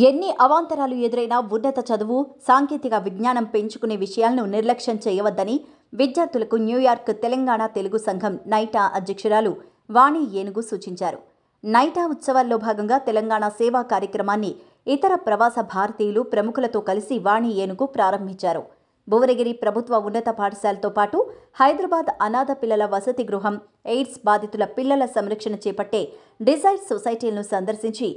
ఎన్ని అవాంతరాలు ఎదురైనా ఉన్నత చదువు, సాంకేతిక విజ్ఞానం పెంచుకునే విషయాలను నిర్లక్ష్యం చేయవద్దని విద్యార్థులకు న్యూయార్క్ తెలంగాణ తెలుగు సంఘం నైటా అధ్యక్షురాలు వాణి ఏనుగు సూచించారు. నైటా ఉత్సవాల్లో భాగంగా తెలంగాణ సేవా కార్యక్రమాన్ని ఇతర ప్రవాస భారతీయులు ప్రముఖులతో కలిసి వాణి ఏనుగు ప్రారంభించారు. భువనగిరి ప్రభుత్వ ఉన్నత పాఠశాలతో పాటు హైదరాబాద్ అనాథ పిల్లల వసతి గృహం, ఎయిడ్స్ బాధితుల పిల్లల సంరక్షణ చేపట్టే డిజైర్ సొసైటీలను సందర్శించి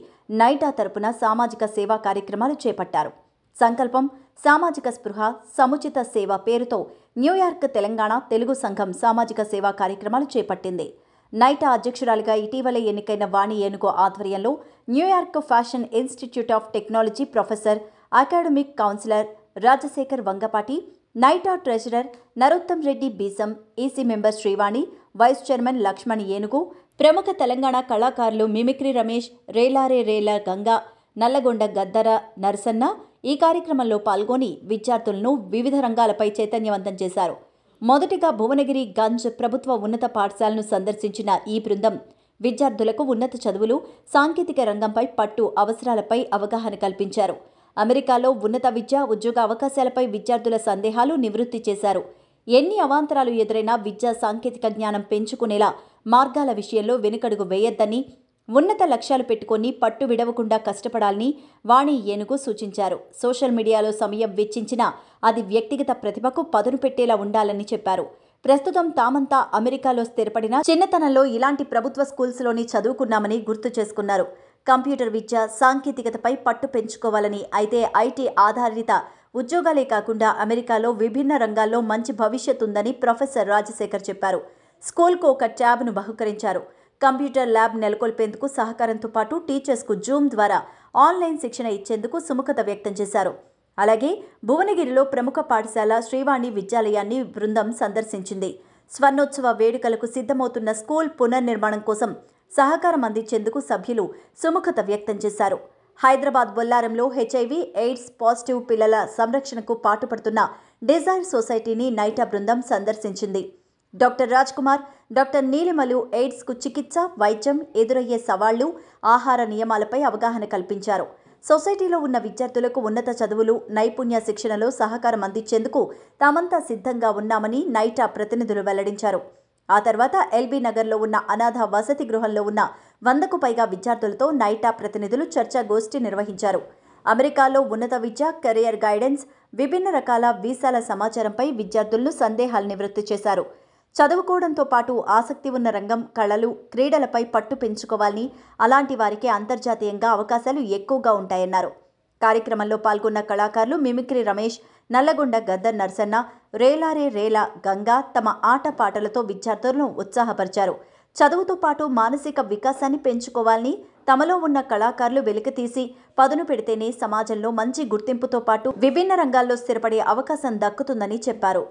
నైటా తరపున సామాజిక సేవా కార్యక్రమాలు చేపట్టారు. సంకల్పం, సామాజిక స్పృహ, సముచిత సేవ పేరుతో న్యూయార్క్ తెలంగాణ తెలుగు సంఘం సామాజిక సేవా కార్యక్రమాలు చేపట్టింది. నైటా అధ్యక్షురాలిగా ఇటీవలే ఎన్నికైన వాణి ఏనుగు ఆధ్వర్యంలో New York fashion institute of technology professor, academic counsellor Rajasekhar Vangapati, నైటా treasurer Narottam Reddy Beesam, EC member Srivani, vice chairman Laxman Enugu, ప్రముఖ తెలంగాణ కళాకారులు మిమిక్రీ రమేష్, రేలారే రేలా గంగా, నల్లగొండ గద్దర నరసన్న ఈ కార్యక్రమంలో పాల్గొని విద్యార్థులను వివిధ రంగాలపై చైతన్యవంతం చేశారు. మొదటిగా భువనగిరి గంజ్ ప్రభుత్వ ఉన్నత పాఠశాలను సందర్శించిన ఈ బృందం విద్యార్థులకు ఉన్నత చదువులు, సాంకేతిక రంగంపై పట్టు అవసరాలపై అవగాహన కల్పించారు. అమెరికాలో ఉన్నత విద్య, ఉద్యోగ అవకాశాలపై విద్యార్థుల సందేహాలు నివృత్తి చేశారు. ఎన్ని అవాంతరాలు ఎదురైనా విద్యా సాంకేతిక జ్ఞానం పెంచుకునేలా మార్గాల విషయంలో వెనుకడుగు వేయొద్దని, ఉన్నత లక్ష్యాలు పెట్టుకొని పట్టు విడవకుండా కష్టపడాలని వాణి ఏనుగు సూచించారు. సోషల్ మీడియాలో సమయం వెచ్చించినా అది వ్యక్తిగత ప్రతిభకు పదును పెట్టేలా ఉండాలని చెప్పారు. ప్రస్తుతం తామంతా అమెరికాలో స్థిరపడిన చిన్నతనంలో ఇలాంటి ప్రభుత్వ స్కూల్స్లోని చదువుకున్నామని గుర్తు చేసుకున్నారు. కంప్యూటర్ విద్య, సాంకేతికతపై పట్టు పెంచుకోవాలని, అయితే ఐటీ ఆధారిత ఉద్యోగాలే కాకుండా అమెరికాలో విభిన్న రంగాల్లో మంచి భవిష్యత్తు ఉందని ప్రొఫెసర్ రాజశేఖర్ చెప్పారు. స్కూల్కు ఒక ట్యాబ్ను బహుకరించారు. కంప్యూటర్ ల్యాబ్ నెలకొల్పేందుకు సహకారంతో పాటు టీచర్స్కు జూమ్ ద్వారా ఆన్లైన్ శిక్షణ ఇచ్చేందుకు సుముఖత వ్యక్తం చేశారు. అలాగే భువనగిరిలో ప్రముఖ పాఠశాల శ్రీవాణి విద్యాలయాన్ని బృందం సందర్శించింది. స్వర్ణోత్సవ వేడుకలకు సిద్ధమవుతున్న స్కూల్ పునర్నిర్మాణం కోసం సహకారం అందించేందుకు సభ్యులు సుముఖత వ్యక్తం చేశారు. హైదరాబాద్ బొల్లారంలో హెచ్ఐవి, ఎయిడ్స్ పాజిటివ్ పిల్లల సంరక్షణకు పాటుపడుతున్న డిజైర్ సొసైటీని నైటా బృందం సందర్శించింది. డాక్టర్ రాజ్ కుమార్, డాక్టర్ నీలిమలు ఎయిడ్స్కు చికిత్స, వైద్యం, ఎదురయ్యే సవాళ్లు, ఆహార నియమాలపై అవగాహన కల్పించారు. సొసైటీలో ఉన్న విద్యార్థులకు ఉన్నత చదువులు, నైపుణ్య శిక్షణలో సహకారం అందించేందుకు తామంతా సిద్ధంగా ఉన్నామని నైటా ప్రతినిధులు వెల్లడించారు. ఆ తర్వాత ఎల్బీ నగర్లో ఉన్న అనాథ వసతి గృహంలో ఉన్న 100కు పైగా విద్యార్థులతో నైటా ప్రతినిధులు చర్చాగోష్ఠి నిర్వహించారు. అమెరికాలో ఉన్నత విద్య, కెరియర్ గైడెన్స్, విభిన్న రకాల వీసాల సమాచారంపై విద్యార్థులను సందేహాలు నివృత్తి చేశారు. చదువుకోవడంతో పాటు ఆసక్తి ఉన్న రంగం, కళలు, క్రీడలపై పట్టు పెంచుకోవాలని, అలాంటి వారికి అంతర్జాతీయంగా అవకాశాలు ఎక్కువగా ఉంటాయన్నారు. కార్యక్రమంలో పాల్గొన్న కళాకారులు మిమిక్రీ రమేష్, నల్లగొండ గద్దర్ నరసన్న, రేలారే రేలా గంగా తమ ఆటపాటలతో విద్యార్థులను ఉత్సాహపరిచారు. చదువుతో పాటు మానసిక వికాసాన్ని పెంచుకోవాలని, తమలో ఉన్న కళాకారులు వెలికితీసి పదును పెడితేనే సమాజంలో మంచి గుర్తింపుతో పాటు విభిన్న రంగాల్లో స్థిరపడే అవకాశం దక్కుతుందని చెప్పారు.